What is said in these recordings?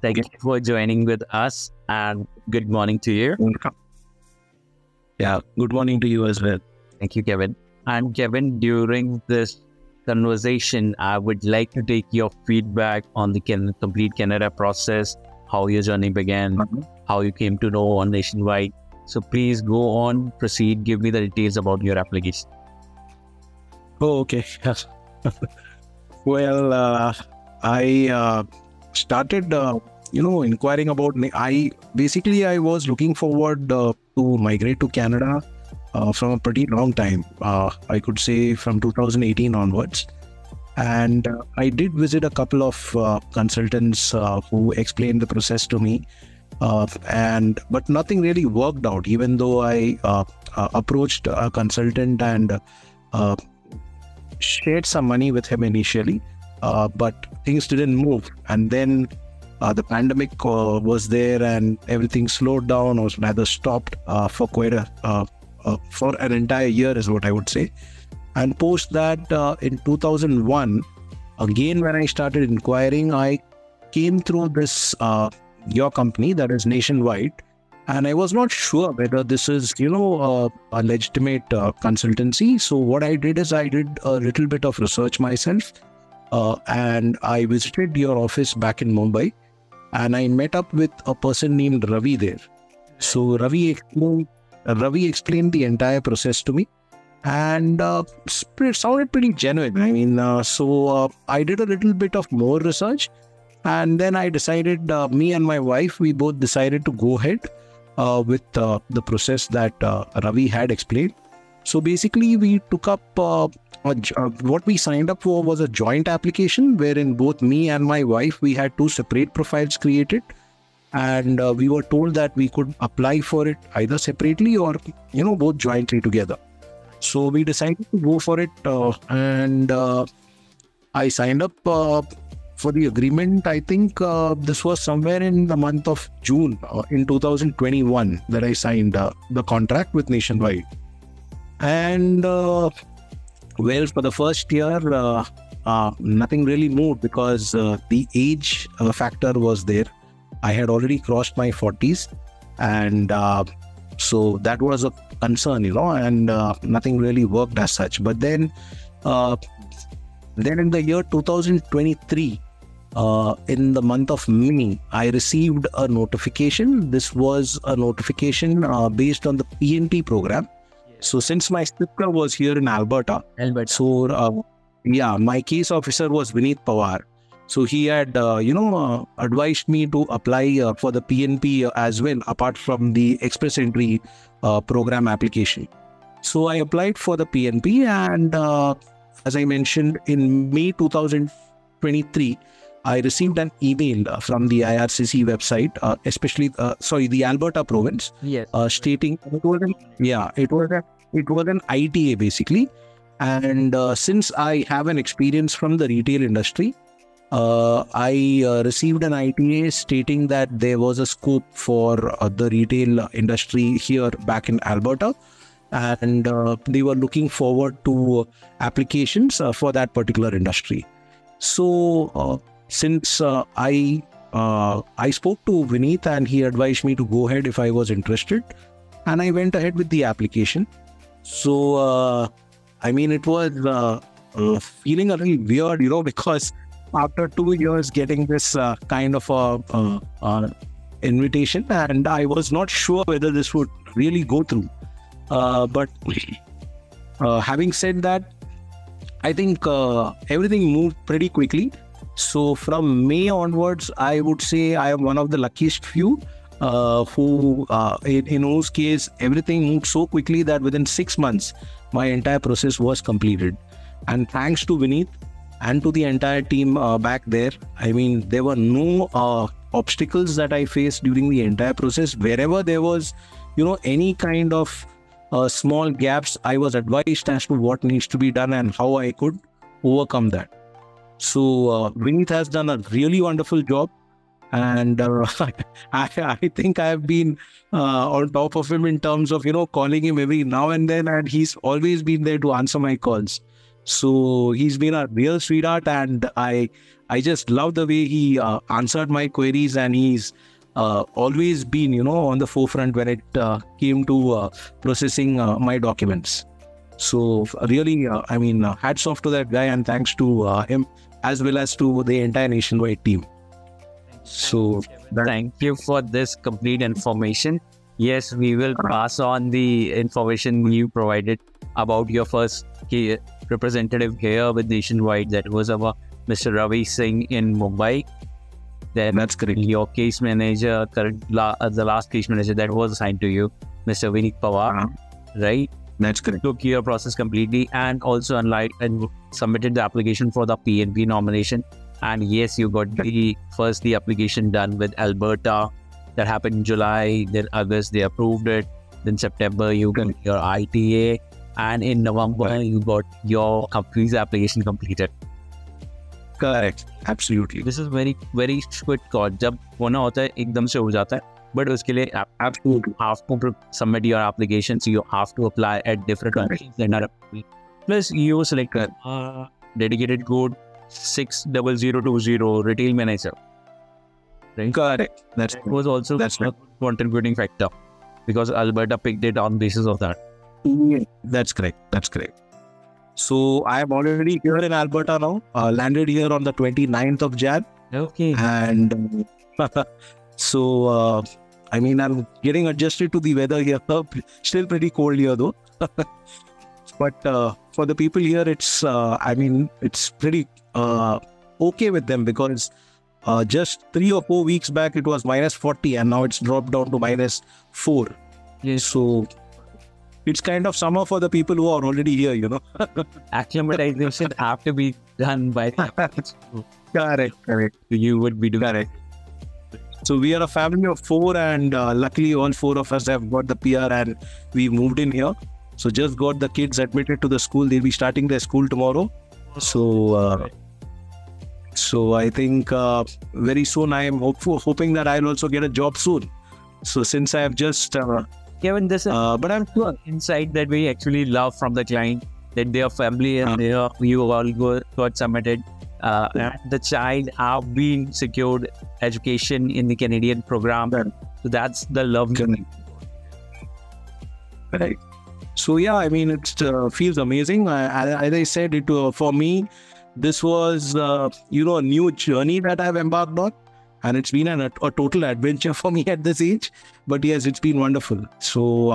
Thank you for joining with us, and good morning to you. Yeah, good morning to you as well. Thank you, Kevin. And Kevin, during this conversation, I would like to take your feedback on the complete Canada process, how your journey began, how you came to know on Nationwide. So please go on, proceed, give me the details about your application. Oh, okay. Well, I started, inquiring about. I was looking forward to migrate to Canada from a pretty long time. I could say from 2018 onwards, and I did visit a couple of consultants who explained the process to me, but nothing really worked out. Even though I approached a consultant and shared some money with him initially, but things didn't move. And then the pandemic was there, and everything slowed down, or rather stopped for for an entire year, is what I would say. And post that, in 2001, again when I started inquiring, I came through this your company, that is Nationwide. And I was not sure whether this is, a legitimate consultancy. So what I did is I did a little bit of research myself, and I visited your office back in Mumbai, and I met up with a person named Ravi there. So Ravi explained the entire process to me, and it sounded pretty genuine. I mean, so I did a little bit of more research, and then I decided, me and my wife, we both decided to go ahead with the process that Ravi had explained. So basically, we took up what we signed up for was a joint application, wherein both me and my wife, we had two separate profiles created, and we were told that we could apply for it either separately or both jointly together. So we decided to go for it, and I signed up for the agreement. I think this was somewhere in the month of June in 2021 that I signed the contract with Nationwide. And well, for the first year, nothing really moved because the age factor was there. I had already crossed my 40s, and so that was a concern, and nothing really worked as such. But then in the year 2023, in the month of May, I received a notification. This was a notification based on the PNP program. So since my scripter was here in Alberta, so my case officer was Vineet Pawar. So he had, advised me to apply for the PNP as well, apart from the express entry program application. So I applied for the PNP, and as I mentioned, in May 2023, I received an email from the IRCC website, especially the Alberta province, stating it was an ITA basically. And since I have an experience from the retail industry, I received an ITA stating that there was a scope for the retail industry here back in Alberta, and they were looking forward to applications for that particular industry. So since I spoke to Vineet, and he advised me to go ahead if I was interested, and I went ahead with the application. So I mean, it was feeling a little weird, because after 2 years getting this kind of invitation, and I was not sure whether this would really go through. But having said that, I think everything moved pretty quickly. So from May onwards, I would say I am one of the luckiest few who, in whose case, everything moved so quickly that within 6 months, my entire process was completed. And thanks to Vineet and to the entire team back there, I mean, there were no obstacles that I faced during the entire process. Wherever there was, any kind of small gaps, I was advised as to what needs to be done and how I could overcome that. So Vineet has done a really wonderful job, and I think I have been on top of him in terms of calling him every now and then, and he's always been there to answer my calls. So he's been a real sweetheart, and I just love the way he answered my queries, and he's always been, on the forefront when it came to processing my documents. So really, hats off to that guy, and thanks to him as well as to the entire Nationwide team. So thank you for this complete information. Yes, we will pass on the information you provided about your first representative here with Nationwide. That was our Mr. Ravi Singh in Mumbai. Then that's correct. Your case manager, the last case manager that was assigned to you, Mr. Vineet Pawar, right? That's correct. Took your process completely and also submitted the application for the PNP nomination. And yes, you got the application done with Alberta. That happened in July. Then August they approved it. Then September you got your ITA, and in November you got your visa application completed. Correct. Absolutely. This is very very quick call. जब होना होता है एकदम से हो जाता है. But उसके लिए absolutely have to submit your application. So you have to apply at different countries. Plus you select dedicated code 60020 retail manager. Right? Correct. That was also a contributing factor because Alberta picked it on basis of that. That's correct. That's correct. So I am already here in Alberta now. Landed here on the 29th of Jan. Okay. And so I'm getting adjusted to the weather here. Still pretty cold here though. But for the people here, it's it's pretty okay with them because just 3 or 4 weeks back it was -40 and now it's dropped down to -4. Yes. So it's kind of summer for the people who are already here, Acclimatization have to be done by Correct. You would be doing correct. So we are a family of 4 and luckily all 4 of us have got the PR and we moved in here. So just got the kids admitted to the school. They'll be starting their school tomorrow. So I think very soon I am hoping that I'll also get a job soon. So since I have just Kevin, this is but I'm sure insight that we actually love from the client, that their family and you all got submitted. And the child have been secured education in the Canadian program. So that's the love. Right. So yeah, it feels amazing. As I said, it for me, this was a new journey that I've embarked on, and it's been a total adventure for me at this age. But yes, it's been wonderful. So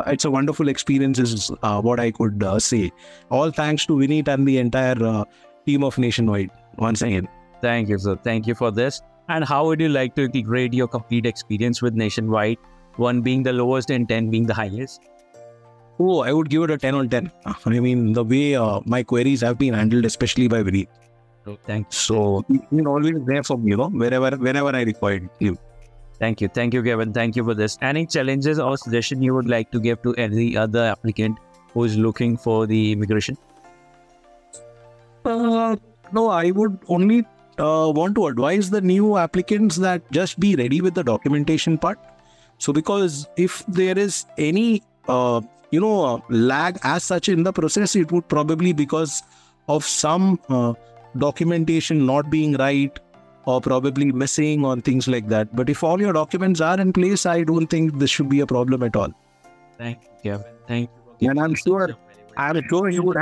it's a wonderful experience, is what I could say. All thanks to Vineet and the entire team of Nationwide once again. Thank you, sir. Thank you for this. And how would you like to grade your complete experience with Nationwide? 1 being the lowest and 10 being the highest. Oh, I would give it a 10 on 10. The way my queries have been handled, especially by Vineet. Oh, thank you. So he's been always there for me, whenever I required him. Thank you, Kevin. Thank you for this. Any challenges or suggestion you would like to give to any other applicant who is looking for the immigration? No, I would only want to advise the new applicants that just be ready with the documentation part. So because if there is any lag as such in the process, it would probably because of some documentation not being right or probably missing on things like that. But if all your documents are in place, I don't think this should be a problem at all. Thank you, Kevin. Thank you. And I'm sure you would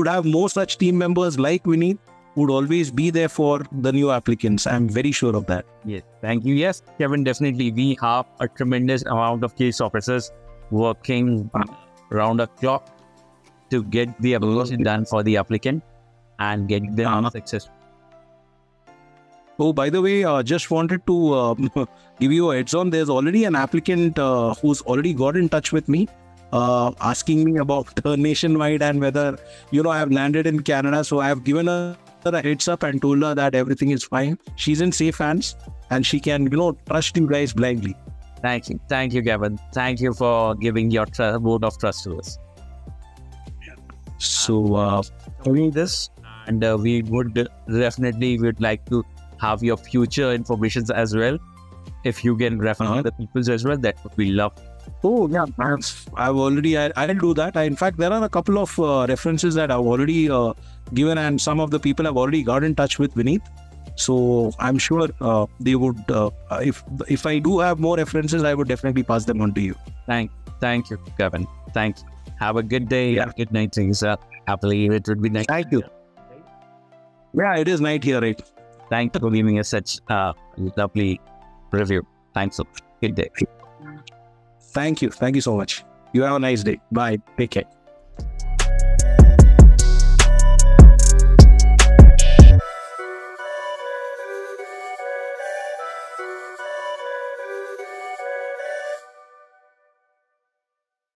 have more such team members like Vineet would always be there for the new applicants. I'm very sure of that. Yes, thank you. Yes, Kevin, definitely. We have a tremendous amount of case officers working round the clock to get the application done for the applicant and get them successful. Oh, by the way, just wanted to give you a heads on. There's already an applicant who's already got in touch with me, asking me about Nationwide and whether, I have landed in Canada. So I have given her a heads up and told her that everything is fine. She's in safe hands and she can, trust you guys blindly. Thank you. Thank you, Kevin. Thank you for giving your vote of trust to us. So, doing this, and we would like to have your future informations as well. If you can refer the peoples as well, that would be lovely. Oh yeah, I've already. I'll do that. In fact, there are a couple of references that I've already given, and some of the people have already got in touch with Vineet. So I'm sure they would. If I do have more references, I would definitely pass them on to you. Thank you, Kevin. Thanks. Have a good day. Yeah. Have a good night, sir. Happily, it would be nice. Thank you. Yeah, it is night here, right? Thanks for giving us such a lovely review. Thanks so much. Good day. Thank you. Thank you so much. You have a nice day. Bye. Take care.